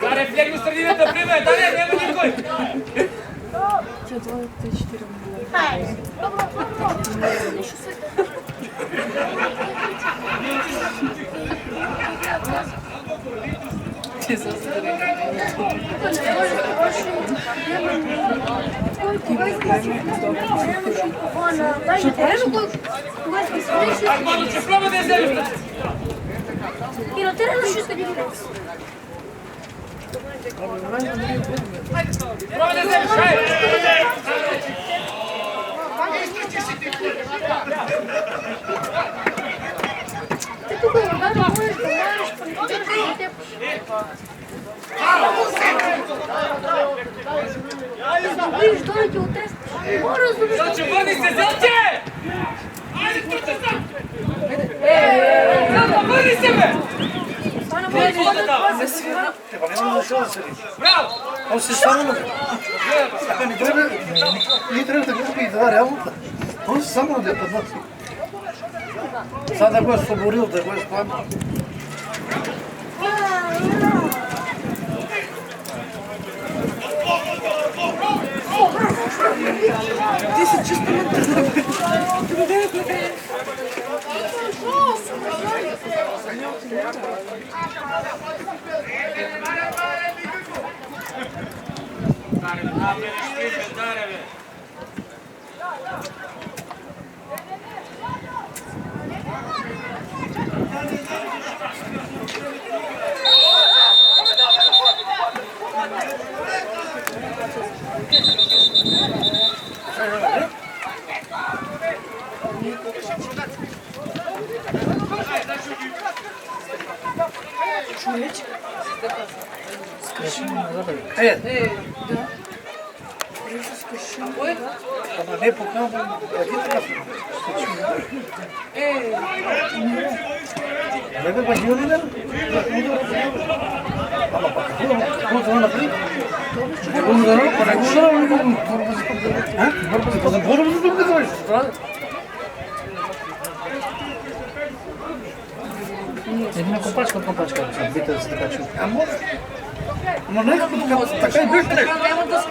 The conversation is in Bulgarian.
Да, рефлекс в средината, пример, да, няма никой. Че, 2, 3, 4 Ти се Армано, че пробва да я вземеш. И на терена ще се види. Пробва да я вземеш, хайде. Ти тук да можеш да те. Виж, долу ти отест. Мора да Зелче, върни се, Зелче! Айде, тук се сам! Зелче, върни се, бе! Какво да дава? Няма да се седи. Браво! Он се само на... Не трябва да го и това реално. Он се само на депаднати. Сега да го е съборил, да го е спламил. Ти си чисто ментална. Е, Да. Ой, ама не покнал, а така не бе, ба живо ли да? Ама па какво това направи? Какво му дано? Па не го дано, не го борба за победа. За борба за победа, бе, ще трябва. Една копачка, бита да се така чува. А може? Ама не, така и беше. няма да се